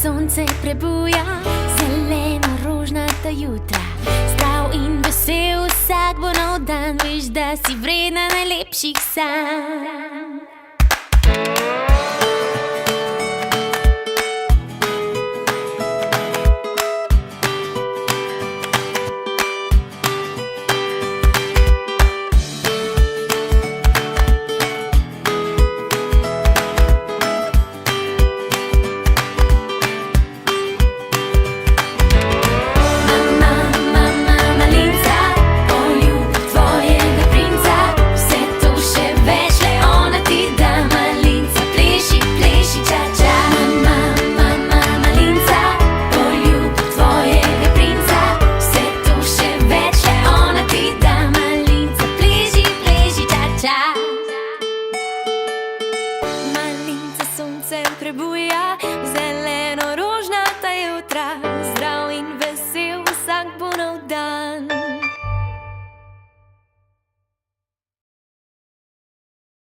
sonce prebuja, zeleno rožnata jutra. Zdrav in vesel, vsak bo nov dan, veš, da si vredna najlepših sanj. Prebuja, zeleno rožnata jutra, zdrav in vesel, vsak bo nov dan.